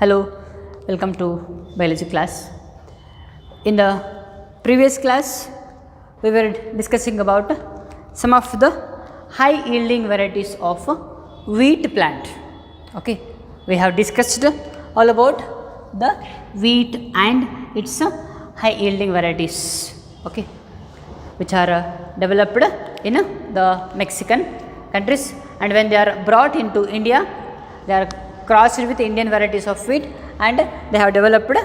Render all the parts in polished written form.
Hello, welcome to biology class. In the previous class, we were discussing about some of the high yielding varieties of wheat plant. Okay, we have discussed all about the wheat and its high yielding varieties. Okay, which are developed in the Mexican countries, and when they are brought into India, they are crossed with Indian varieties of wheat, and they have developed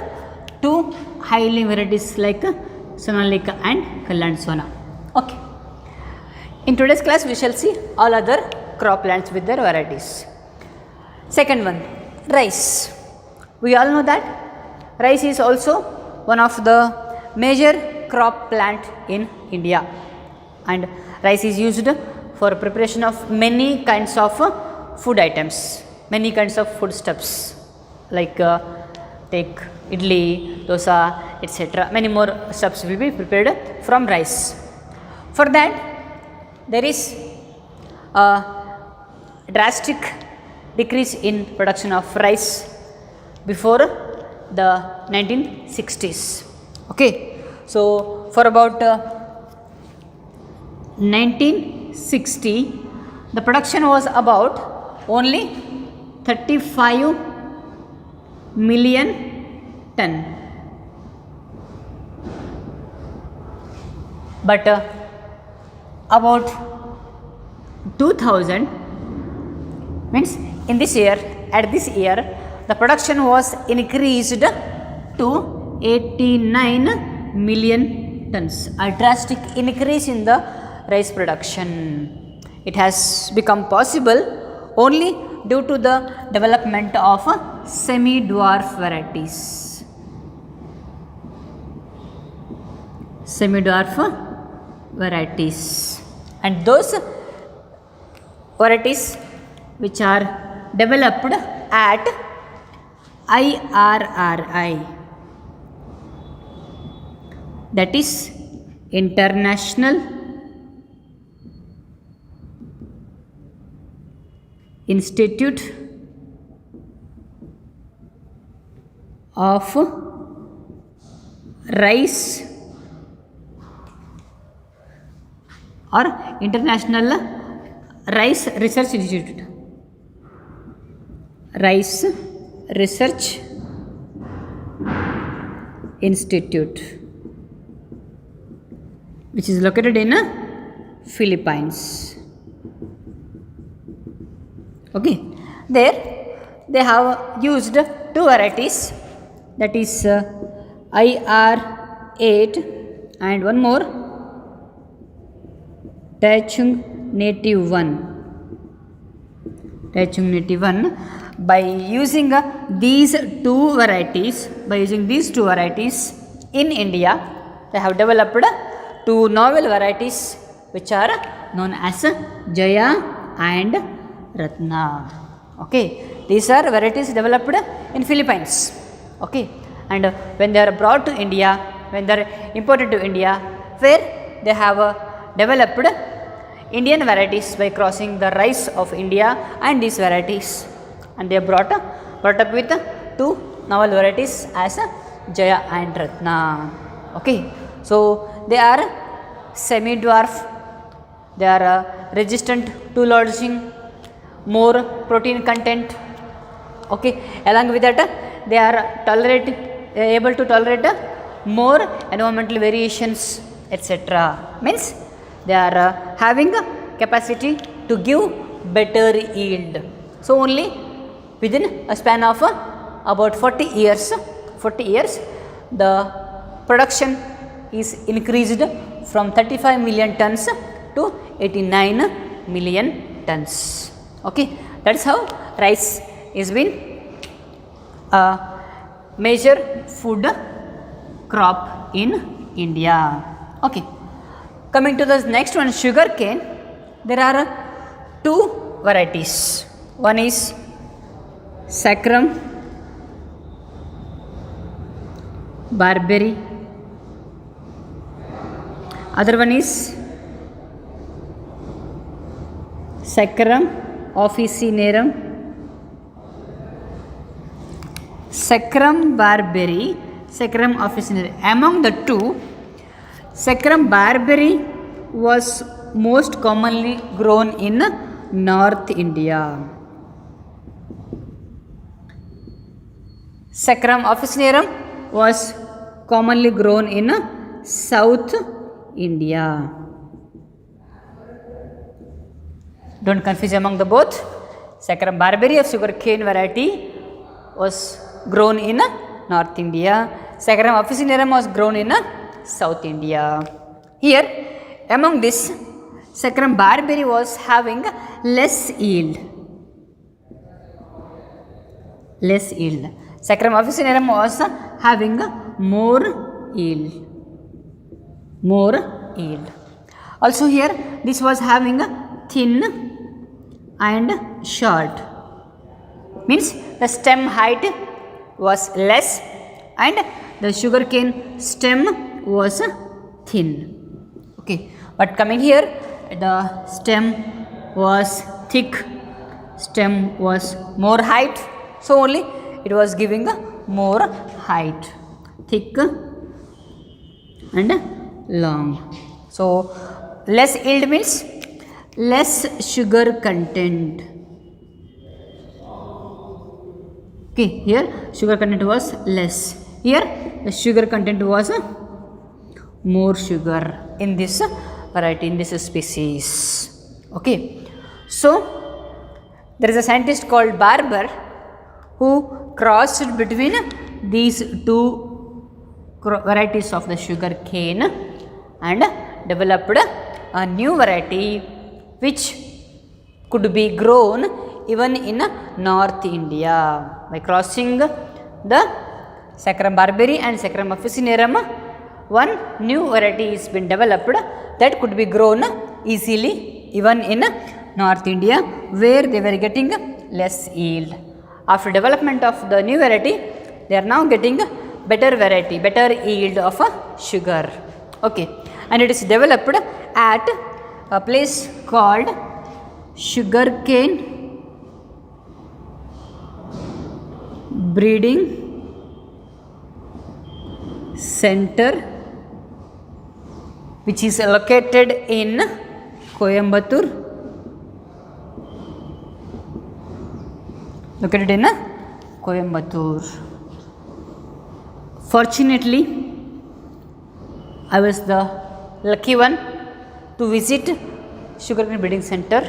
two high yielding varieties like Sonalika and Kalland Okay. In today's class, we shall see all other croplands with their varieties. Second one, rice. We all know that rice is also one of the major crop plant in India, and rice is used for preparation of many kinds of food items, many kinds of foodstuffs like take idli, dosa, etc. Many more stuffs will be prepared from rice. For that, there is a drastic decrease in production of rice before the 1960s. Okay, so for about 1960, the production was about only 35 million ton. But about 2000 means in this year, at this year, the production was increased to 89 million tons, a drastic increase in the rice production. It has become possible only due to the development of semi-dwarf varieties. Semi-dwarf varieties, and those varieties which are developed at IRRI, that is International Institute of Rice or International Rice Research Institute. Rice Research Institute, which is located in Philippines. Okay, there they have used two varieties, that is IR8 and one more Taichung Native 1. Taichung Native 1. By using these two varieties, in India, they have developed two novel varieties which are known as Jaya and Ratna. Okay, these are varieties developed in Philippines. Okay, and when they are brought to India, when they are imported to India, where they have developed Indian varieties by crossing the rice of India and these varieties, and they are brought up with two novel varieties as Jaya and Ratna. Okay, so they are semi-dwarf, they are resistant to lodging, more protein content. Okay, along with that, they are able to tolerate more environmental variations, etc. Means they are having a capacity to give better yield. So only within a span of about 40 years, the production is increased from 35 million tons to 89 million tons. Okay, that is how rice is been a major food crop in India. Okay, coming to the next one, sugar cane. There are two varieties. One is Saccharum barberry, other one is Saccharum officinarum, Saccharum barberry, Saccharum officinale. Among the two, Saccharum barberry was most commonly grown in North India. Saccharum officinarum was commonly grown in South India. Don't confuse among the both. Saccharum barberry of sugarcane variety was grown in North India. Saccharum officinarum was grown in South India. Here, among this, Saccharum barberry was having less yield. Saccharum officinarum was having more yield. Also here, this was having thin and short. Means the stem height was less and the sugarcane stem was thin. Okay, but coming here, the stem was thick, stem was more height, so only it was giving more height, thick and long. So less yield means less sugar content. Okay, here sugar content was less. Here the sugar content was more sugar in this variety, in this species. Okay, so there is a scientist called Barber who crossed between these two varieties of the sugar cane and developed a new variety which could be grown even in North India. By crossing the Saccharum barberry and Saccharum officinarum, one new variety has been developed that could be grown easily even in North India where they were getting less yield. After development of the new variety, they are now getting better variety, better yield of sugar. Okay, and it is developed at a place called Sugarcane Breeding Center, which is located in Coimbatore. Fortunately, I was the lucky one to visit Sugarcane Breeding Center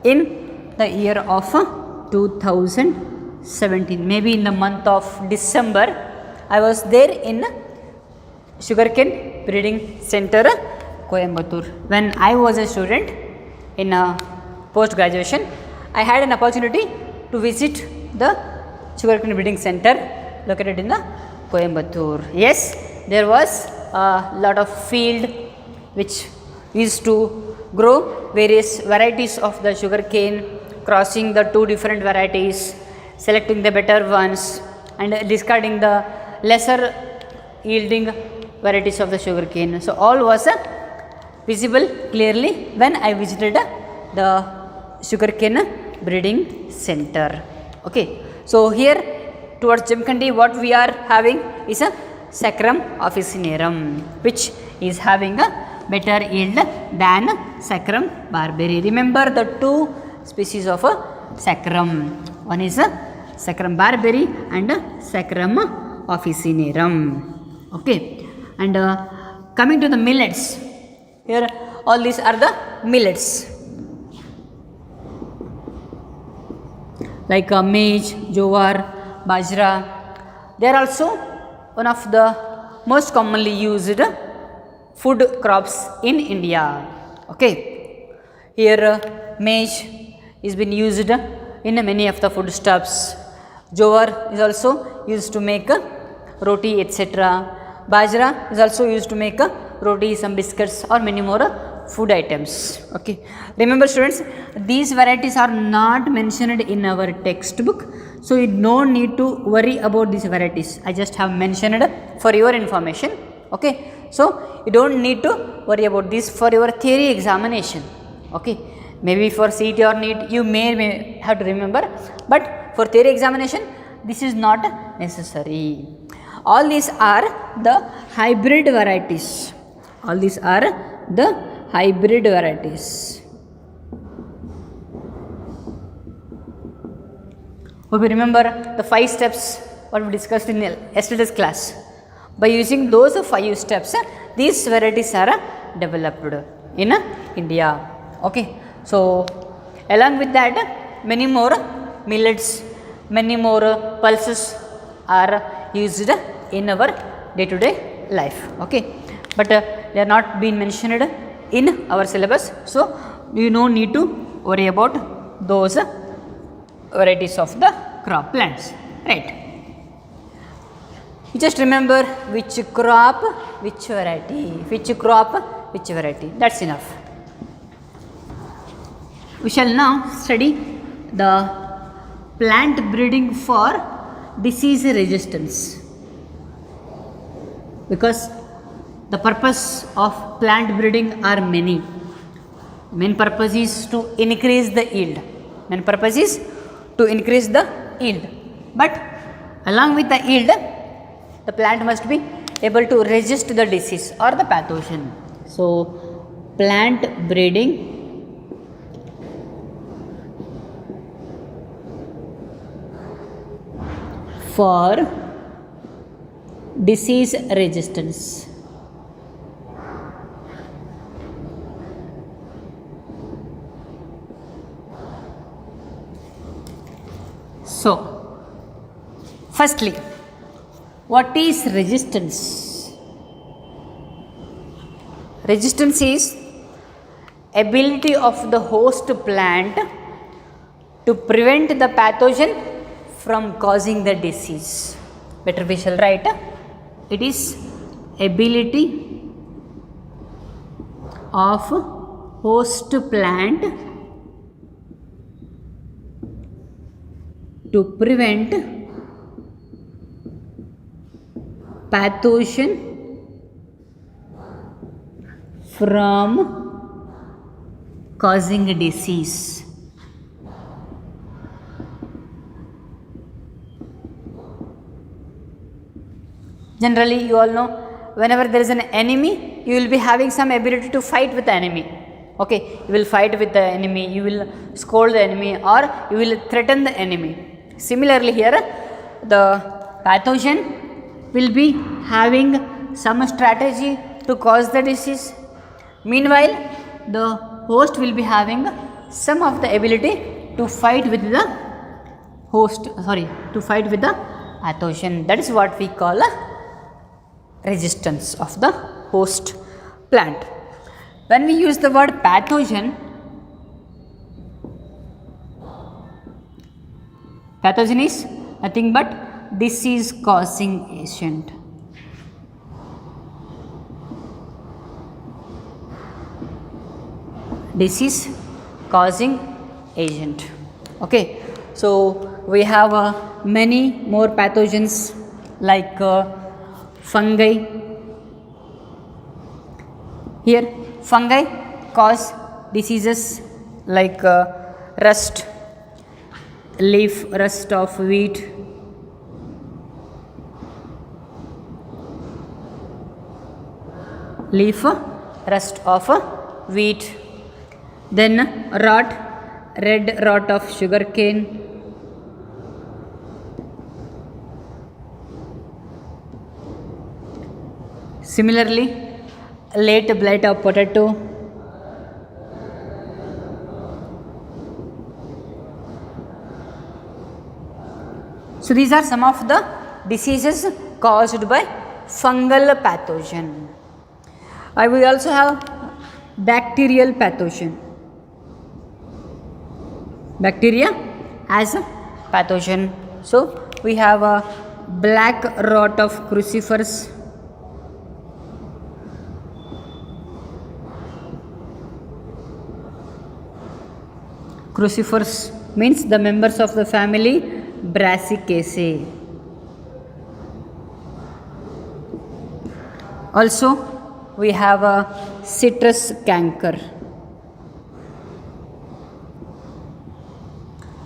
in the year of 2017. Maybe in the month of December, I was there in Sugarcane Breeding Center, Coimbatore. When I was a student in post graduation, I had an opportunity to visit the Sugarcane Breeding Center located in the Coimbatore. Yes, there was a lot of field which used to grow various varieties of the sugarcane, crossing the two different varieties, selecting the better ones and discarding the lesser yielding varieties of the sugarcane. So all was visible clearly when I visited the Sugarcane Breeding Center. Okay, so here towards Jemkhandi what we are having is a Saccharum officinarum, which is having a better yield than Saccharum barberry. Remember the two species of Saccharum. One is Saccharum barberry and Saccharum officinarum. Okay, and coming to the millets, here all these are the millets like maize, jowar, bajra. They are also one of the most commonly used food crops in India. Okay, here maize is been used in many of the foodstuffs. Jowar is also used to make roti, etc. Bajra is also used to make roti, some biscuits or many more food items. Okay, remember students, these varieties are not mentioned in our textbook, so you don't need to worry about these varieties. I just have mentioned for your information. Okay, so you don't need to worry about this for your theory examination. Okay, maybe for CET or NEET you may have to remember, but for theory examination this is not necessary. All these are the hybrid varieties. All these are the hybrid varieties. Hope you remember the 5 steps what we discussed in yesterday's class. By using those 5 steps, these varieties are developed in India. Okay. So, along with that, many more millets, many more pulses are used in our day-to-day life. Okay. But they are not being mentioned in our syllabus. So, you no need to worry about those varieties of the crop plants, right? You just remember which crop, which variety, which crop, which variety. That's enough. We shall now study the plant breeding for disease resistance, because the purpose of plant breeding are many. Main purpose is to increase the yield. Main purpose is to increase the yield. But along with the yield, the plant must be able to resist the disease or the pathogen. So, plant breeding for disease resistance. So, firstly, what is resistance? Resistance is ability of the host plant to prevent the pathogen from causing the disease. Better we shall write, it is ability of host plant to prevent pathogen from causing a disease. Generally, you all know, whenever there is an enemy, you will be having some ability to fight with the enemy. Okay, you will fight with the enemy, you will scold the enemy, or you will threaten the enemy. Similarly, here the pathogen will be having some strategy to cause the disease. Meanwhile, the host will be having some of the ability to fight with the pathogen. That is what we call resistance of the host plant. When we use the word pathogen, pathogen is nothing but disease causing agent. Disease causing agent. Okay, so we have many more pathogens like fungi. Here, fungi cause diseases like rust, leaf rust of wheat, leaf rust of wheat, then rot, red rot of sugarcane, similarly late blight of potato, so these are some of the diseases caused by fungal pathogen. We also have bacterial pathogen. Bacteria as a pathogen. So we have a black rot of cruciferous, cruciferous means the members of the family Brassicaceae. Also we have a citrus canker.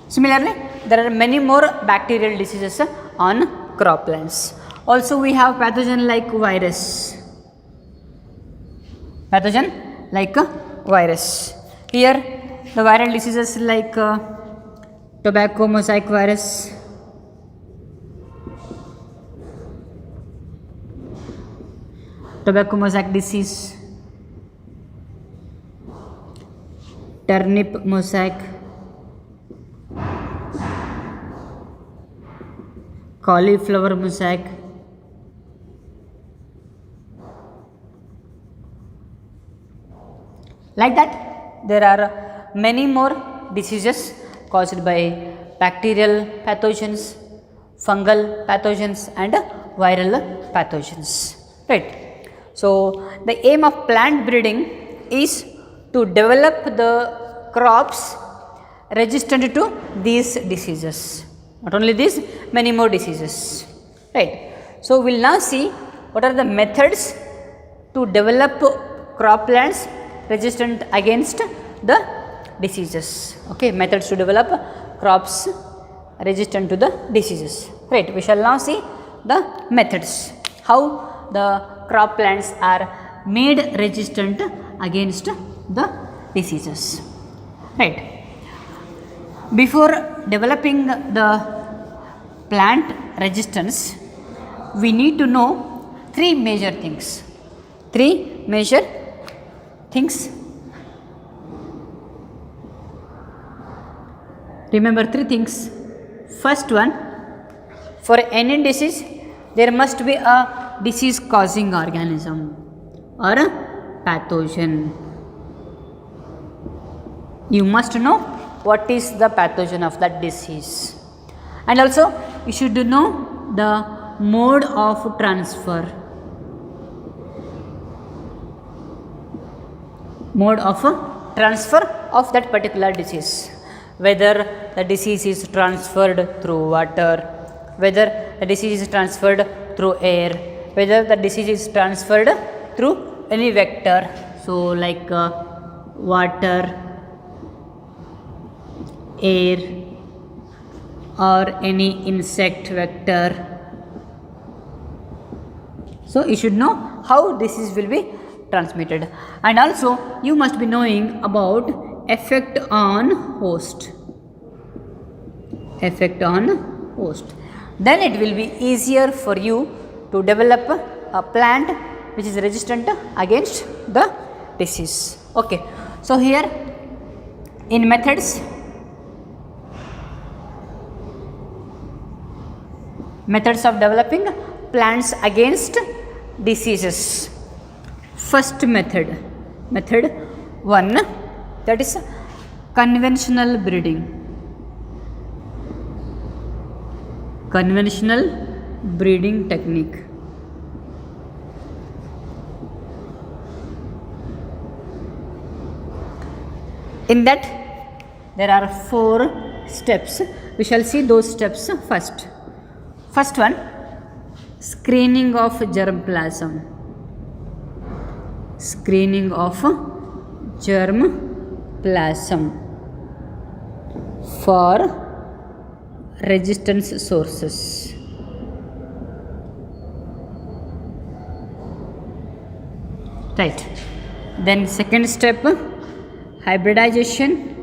Similarly, there are many more bacterial diseases on croplands. Also we have pathogen like virus. Pathogen like virus. Here the viral diseases like tobacco mosaic virus, tobacco mosaic disease, turnip mosaic, cauliflower mosaic, like that there are many more diseases caused by bacterial pathogens, fungal pathogens and viral pathogens, right. So the aim of plant breeding is to develop the crops resistant to these diseases. Not only these, many more diseases, right. So we will now see what are the methods to develop croplands resistant against the diseases. Okay, methods to develop crops resistant to the diseases, right. We shall now see the methods, how the croplands are made resistant against the diseases, right. Before developing the plant resistance, we need to know three major things. Remember three things. First one, for any disease there must be a disease causing organism or a pathogen. You must know what is the pathogen of that disease, and also you should know the mode of transfer. Mode of transfer of that particular disease, whether the disease is transferred through water, whether the disease is transferred through air, whether the disease is transferred through any vector, so like water, air or any insect vector. So you should know how disease will be transmitted, and also you must be knowing about effect on host. Then it will be easier for you to develop a plant which is resistant against the disease. Okay, so here in methods of developing plants against diseases. First method 1, that is conventional breeding. Conventional breeding technique. In that there are 4 steps. We shall see those steps first. First one, screening of germplasm. Screening of germplasm for resistance sources. Right. Then second step, hybridization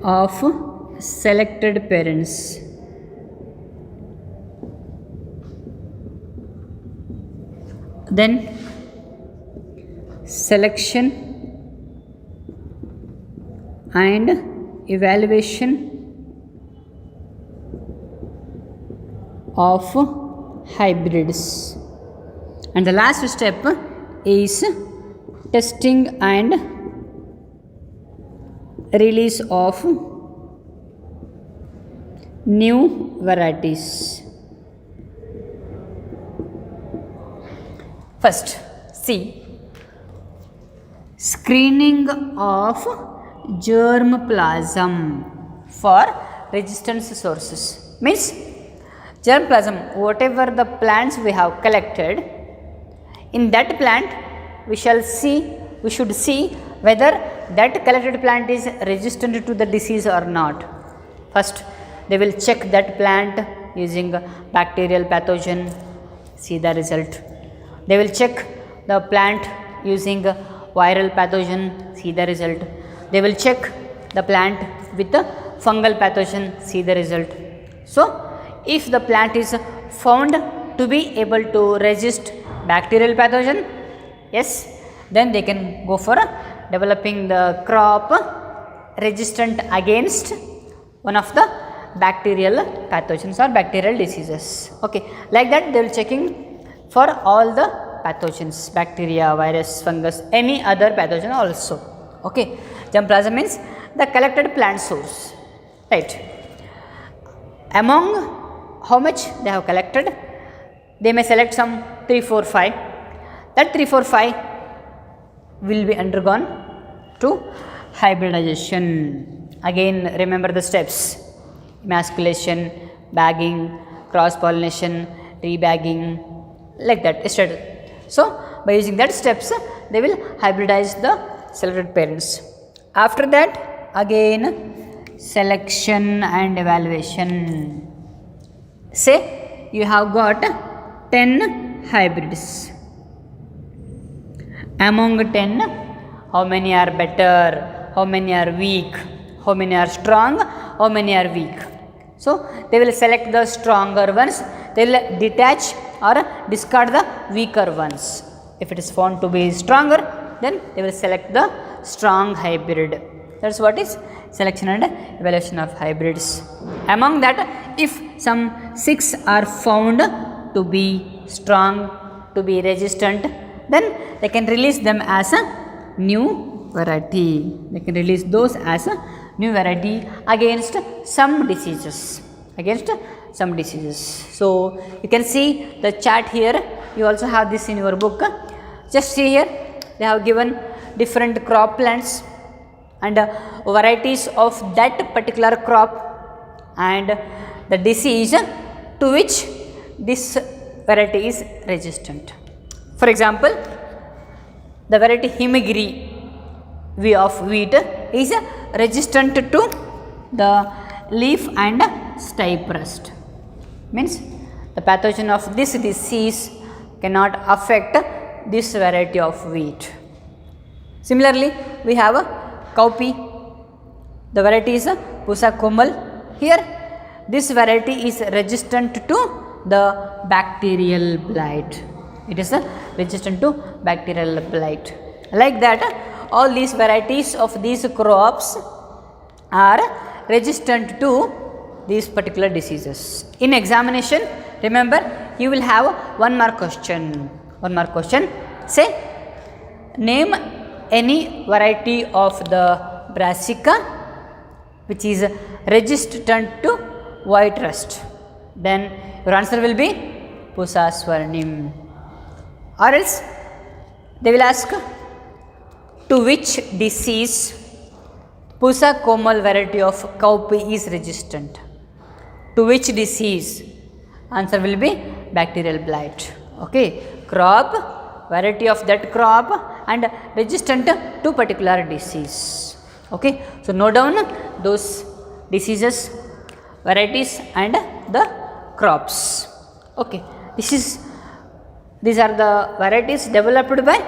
of selected parents. Then selection and evaluation of hybrids. And the last step is testing and release of new varieties. First, see, screening of germplasm for resistance sources. Means germplasm, whatever the plants we have collected, in that plant we should see whether that collected plant is resistant to the disease or not. First, they will check that plant using bacterial pathogen, see the result. They will check the plant using viral pathogen, see the result. They will check the plant with the fungal pathogen, see the result. So, if the plant is found to be able to resist bacterial pathogen, yes, then they can go for developing the crop resistant against one of the bacterial pathogens or bacterial diseases. Okay, like that they will checking for all the pathogens, bacteria, virus, fungus, any other pathogen also. Okay, germplasm means the collected plant source, right? Among how much they have collected, they may select some 3, 4, 5. That 3, 4, 5 will be undergone to hybridization. Again, remember the steps: emasculation, bagging, cross pollination, rebagging, like that. So, by using that steps, they will hybridize the selected parents. After that, again selection and evaluation. Say you have got 10 hybrids. Among 10, how many are better, how many are weak, how many are strong, how many are weak. So, they will select the stronger ones, they will detach or discard the weaker ones. If it is found to be stronger, then they will select the strong hybrid. That is what is selection and evaluation of hybrids. Among that, if some 6 are found to be strong, to be resistant, then they can release them as a new variety. They can release those as a new variety against some diseases. Against some diseases. So, you can see the chart here. You also have this in your book. Just see here, they have given different crop plants and varieties of that particular crop and the disease to which this variety is resistant. For example, the variety Himagiri of wheat is resistant to the leaf and stipe rust. Means the pathogen of this disease cannot affect this variety of wheat. Similarly, we have a cowpea. The variety is Pusa komal. Here, this variety is resistant to the bacterial blight. It is resistant to bacterial blight. Like that, all these varieties of these crops are resistant to these particular diseases. In examination, remember, you will have one more question. One more question. Say, name any variety of the brassica which is resistant to white rust. Then your answer will be Pusa swarnim. Or else they will ask, to which disease Pusa komal variety of cowpea is resistant. To which disease? Answer will be bacterial blight. Okay, crop, variety of that crop and resistant to particular disease. Okay, so note down those diseases, varieties and the crops. Okay, these are the varieties developed by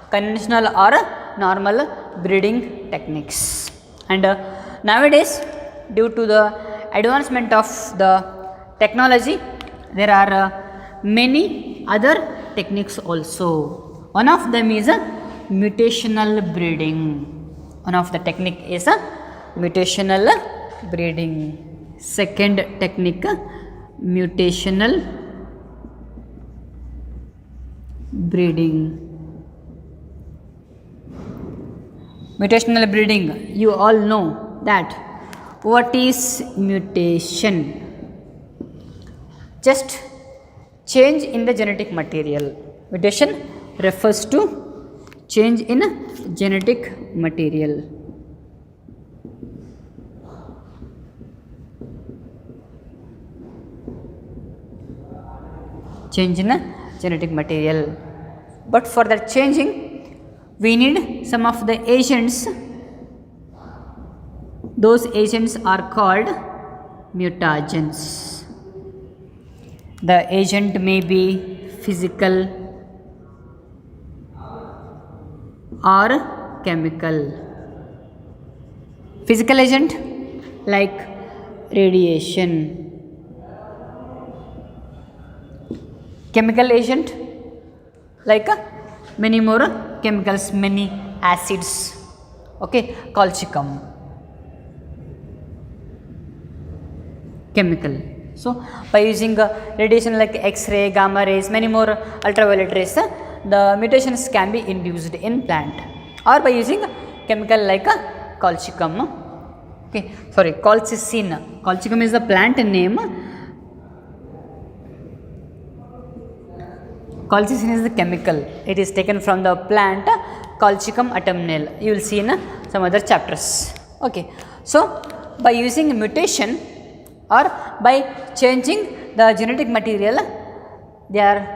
conventional or normal breeding techniques. And nowadays, due to the advancement of the technology, there are many other techniques also. One of them is mutational breeding. One of the technique is mutational breeding. Second technique, mutational breeding. Mutational breeding, you all know that. What is mutation? Just change in the genetic material. Mutation refers to change in genetic material. Change in genetic material. But for that changing, we need some of the agents. Those agents are called mutagens. The agent may be physical or chemical. Physical agent like radiation. Chemical agent like many more chemicals, many acids. Okay, colchicum. Chemical. So by using radiation like X-ray, gamma rays, many more ultraviolet rays, the mutations can be induced in plant, or by using chemical like colchicum. Okay, sorry, colchicine. Colchicum is the plant name. Colchicine is the chemical. It is taken from the plant Colchicum autumnale. You will see in some other chapters. Okay, so by using mutation or by changing the genetic material, they are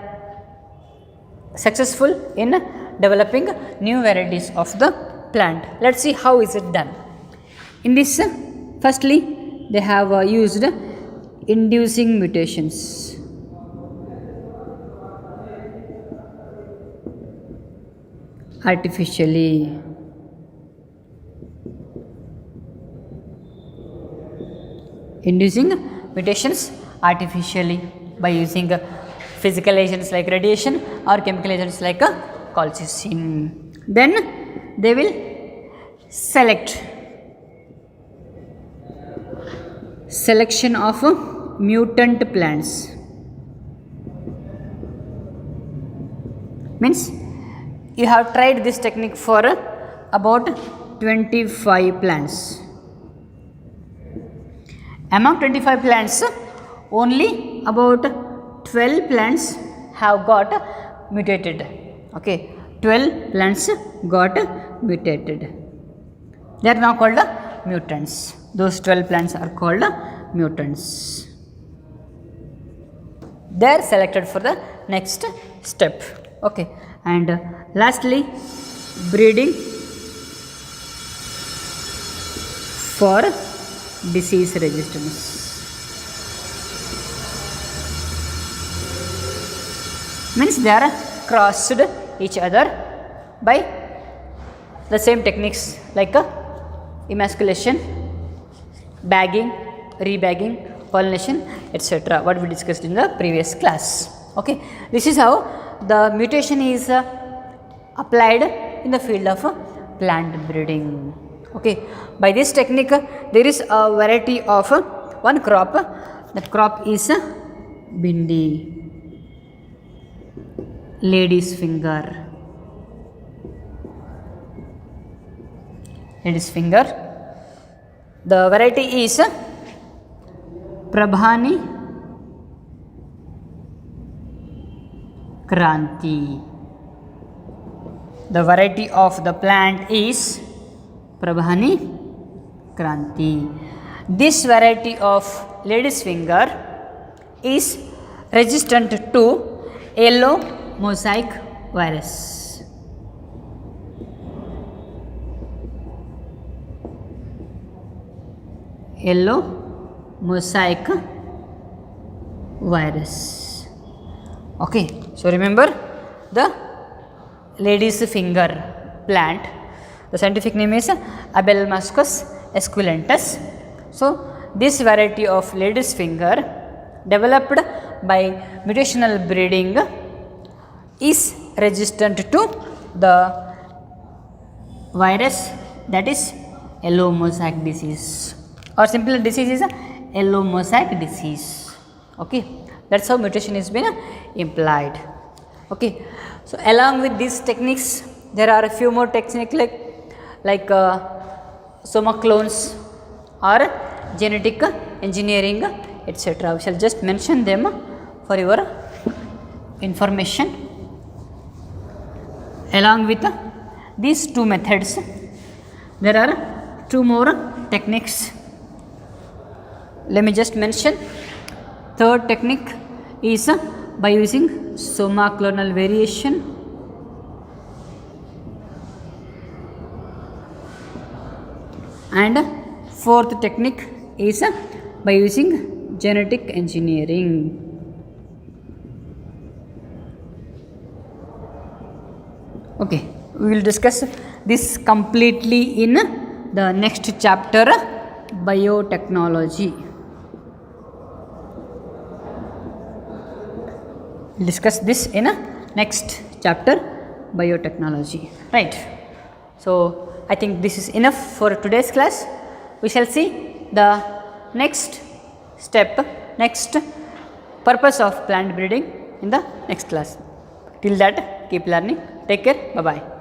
successful in developing new varieties of the plant. Let us see how is it done. In this, firstly they have used inducing mutations. Artificially. Inducing mutations artificially by using physical agents like radiation or chemical agents like colchicine. Then they will select selection of mutant plants. Means you have tried this technique for about 25 plants. Among 25 plants, only about 12 plants have got mutated. Okay, 12 plants got mutated. They are now called mutants. Those 12 plants are called mutants. They are selected for the next step. Okay, and lastly, breeding for disease resistance. Means they are crossed each other by the same techniques like emasculation, bagging, rebagging, pollination, etc. what we discussed in the previous class. Okay, this is how the mutation is applied in the field of plant breeding. Okay, by this technique there is a variety of one crop. The crop is bindi, lady's finger. Lady's finger. The variety is Prabhani Kranti. The variety of the plant is Prabhani Kranti. This variety of lady's finger is resistant to yellow mosaic virus. Yellow mosaic virus. Okay, so remember the lady's finger plant. The scientific name is Abelmascus esculentus. So this variety of lady's finger developed by mutational breeding is resistant to the virus, that is yellow mosaic disease, or simply disease is yellow mosaic disease. Okay, that's how mutation is been implied. Okay, so along with these techniques there are a few more techniques like soma clones or genetic engineering, etc. We shall just mention them for your information. Along with these two methods, there are two more techniques. Let me just mention. Third technique is by using soma clonal variation. and fourth technique is by using genetic engineering. Okay, we will discuss this completely in the next chapter, biotechnology. We'll discuss this in a next chapter, biotechnology, right? So I think this is enough for today's class. We shall see the next step, next purpose of plant breeding in the next class. Till that, keep learning. Take care. Bye bye.